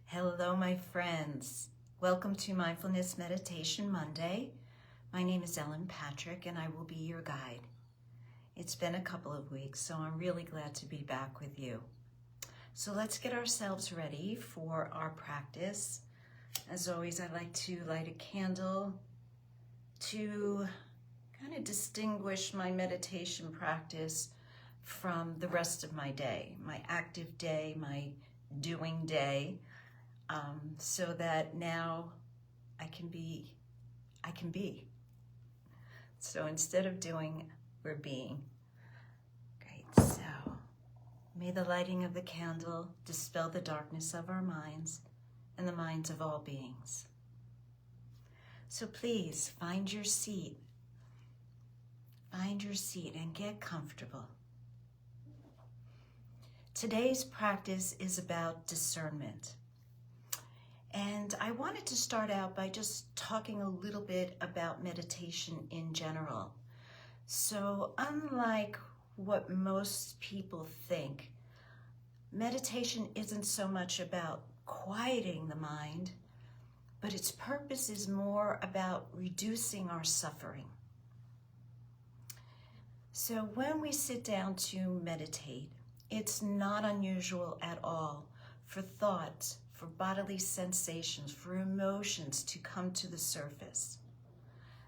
Hello, my friends. Welcome to Mindfulness Meditation Monday. My name is Ellen Patrick, and I will be your guide. It's been a couple of weeks, so I'm really glad to be back with you. So let's get ourselves ready for our practice. As always, I like to light a candle to kind of distinguish my meditation practice from the rest of my day, my active day, my doing day. So that now I can be. So instead of doing, we're being. Great, so may the lighting of the candle dispel the darkness of our minds and the minds of all beings. So please find your seat and get comfortable. Today's practice is about discernment. And I wanted to start out by just talking a little bit about meditation in general. So unlike what most people think, meditation isn't so much about quieting the mind, but its purpose is more about reducing our suffering. So when we sit down to meditate, it's not unusual at all for thoughts, for bodily sensations, for emotions to come to the surface.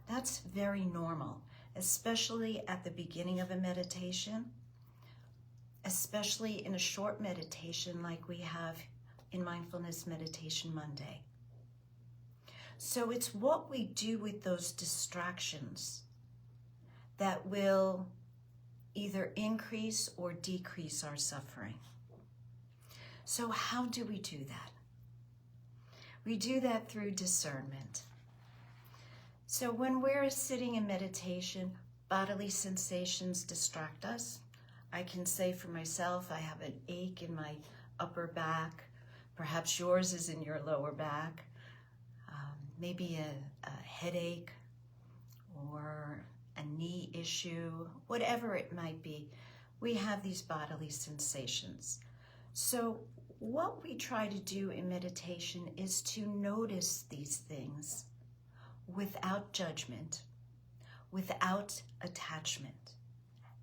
That's very normal, especially at the beginning of a meditation, especially in a short meditation like we have in Mindfulness Meditation Monday. So it's what we do with those distractions that will either increase or decrease our suffering. So how do we do that? We do that through discernment. So when we're sitting in meditation, bodily sensations distract us. I can say for myself, I have an ache in my upper back. Perhaps yours is in your lower back. Maybe a headache or a knee issue, whatever it might be. We have these bodily sensations. So what we try to do in meditation is to notice these things without judgment, without attachment.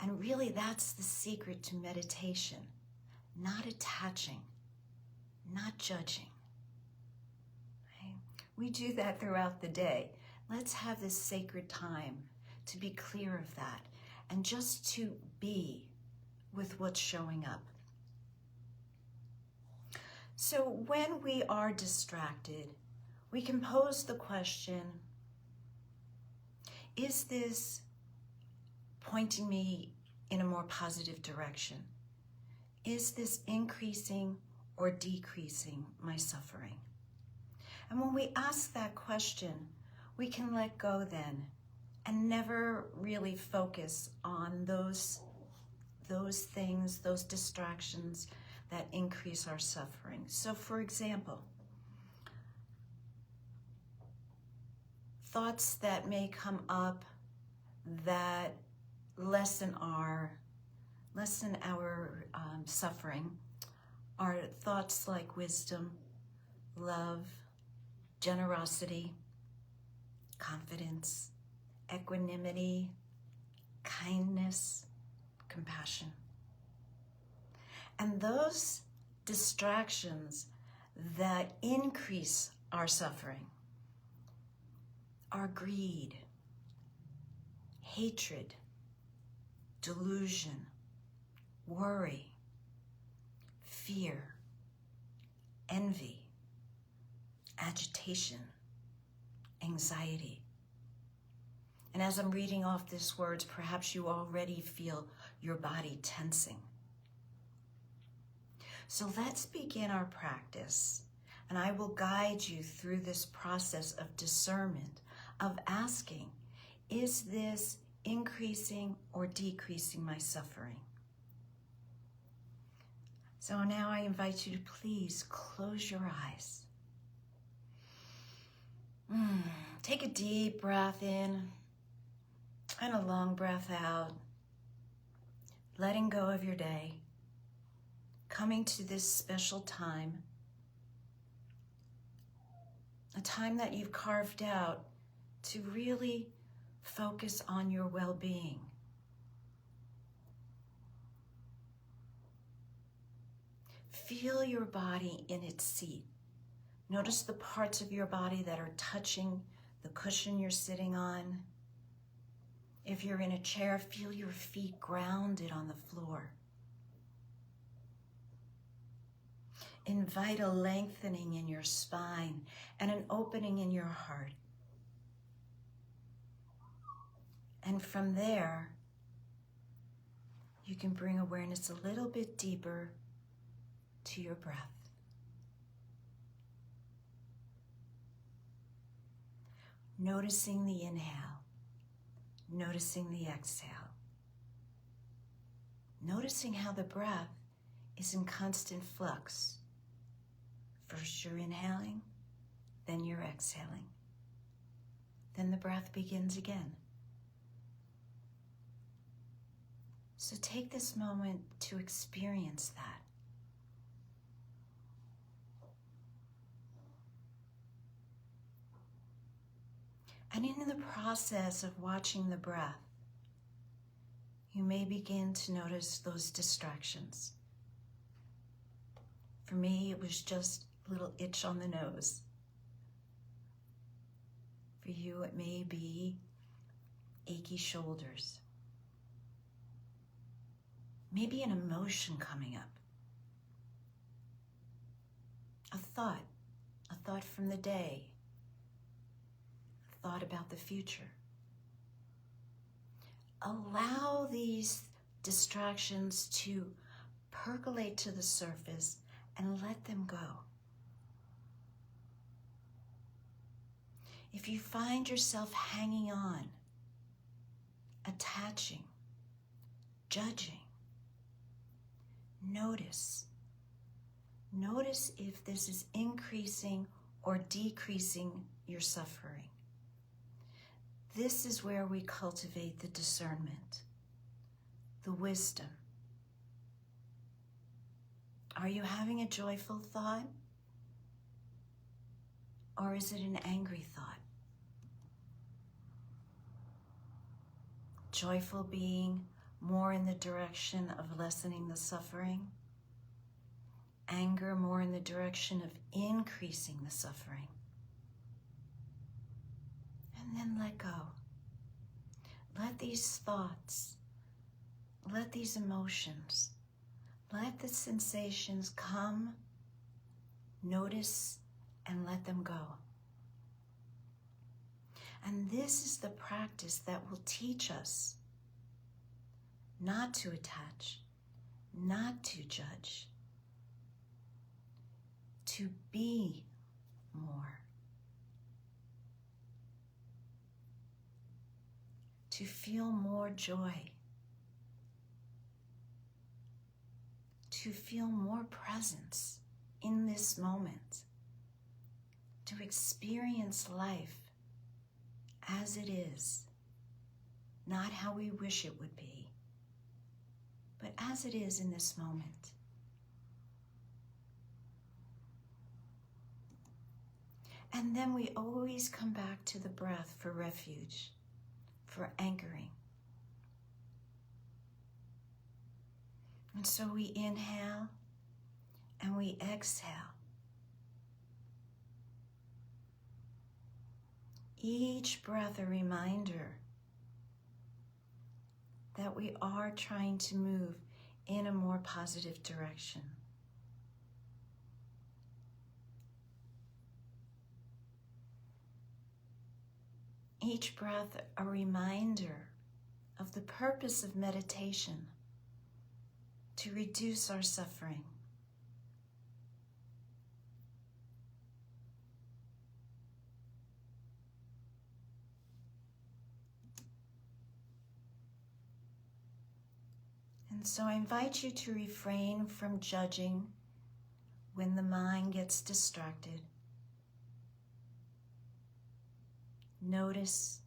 And really that's the secret to meditation, not attaching, not judging. Right? We do that throughout the day. Let's have this sacred time to be clear of that and just to be with what's showing up. So when we are distracted, we can pose the question, is this pointing me in a more positive direction? Is this increasing or decreasing my suffering? And when we ask that question, we can let go then and never really focus on those things, those distractions that increase our suffering. So for example, thoughts that may come up that lessen our suffering are thoughts like wisdom, love, generosity, confidence, equanimity, kindness, compassion. And those distractions that increase our suffering are greed, hatred, delusion, worry, fear, envy, agitation, anxiety. And as I'm reading off these words, perhaps you already feel your body tensing. So let's begin our practice, and I will guide you through this process of discernment, of asking, is this increasing or decreasing my suffering? So now I invite you to please close your eyes. Take a deep breath in and a long breath out, letting go of your day, coming to this special time a time that you've carved out to really focus on your well-being. Feel your body in its seat. Notice the parts of your body that are touching the cushion you're sitting on. If you're in a chair, feel your feet grounded on the floor. Invite a lengthening in your spine and an opening in your heart. And from there, you can bring awareness a little bit deeper to your breath. Noticing the inhale, noticing the exhale. Noticing how the breath is in constant flux. First you're inhaling, then you're exhaling. Then the breath begins again. So take this moment to experience that. And in the process of watching the breath, you may begin to notice those distractions. For me, it was just a little itch on the nose. For you, it may be achy shoulders. Maybe an emotion coming up. A thought from the day. A thought about the future. Allow these distractions to percolate to the surface and let them go. If you find yourself hanging on, attaching, judging, notice. Notice if this is increasing or decreasing your suffering. This is where we cultivate the discernment, the wisdom. Are you having a joyful thought? Or is it an angry thought? Joyful being more in the direction of lessening the suffering. Anger more in the direction of increasing the suffering. And then let go. Let these thoughts, let these emotions, let the sensations come, notice, and let them go. And this is the practice that will teach us not to attach, not to judge, to be more, to feel more joy, to feel more presence in this moment, to experience life as it is, not how we wish it would be, but as it is in this moment. And then we always come back to the breath for refuge, for anchoring. And so we inhale and we exhale. Each breath a reminder that we are trying to move in a more positive direction. Each breath a reminder of the purpose of meditation, to reduce our suffering. And so I invite you to refrain from judging when the mind gets distracted. Notice,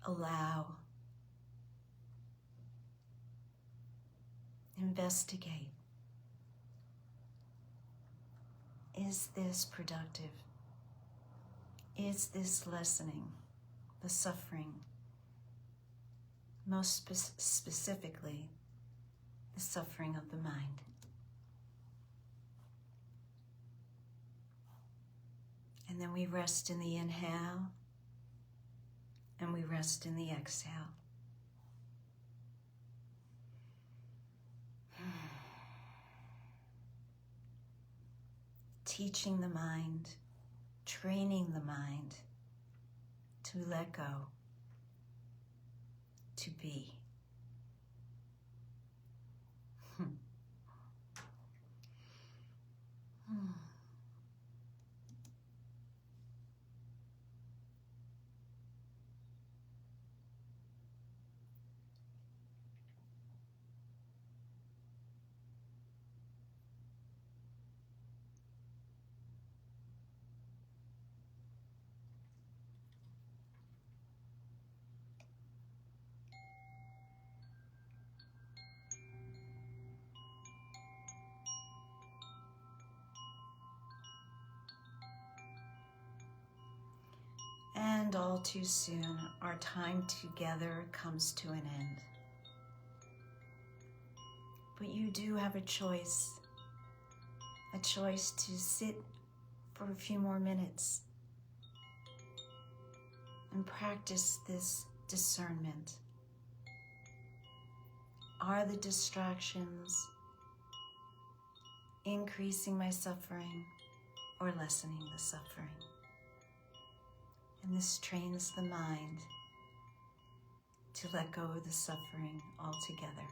allow, investigate. Is this productive? is this lessening the suffering, most specifically the suffering of the mind. And then we rest in the inhale and we rest in the exhale. Teaching the mind, training the mind to let go, to be. And all too soon, our time together comes to an end. But you do have a choice to sit for a few more minutes and practice this discernment. Are the distractions increasing my suffering or lessening the suffering? And this trains the mind to let go of the suffering altogether.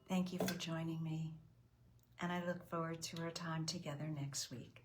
Thank you for joining me, and I look forward to our time together next week.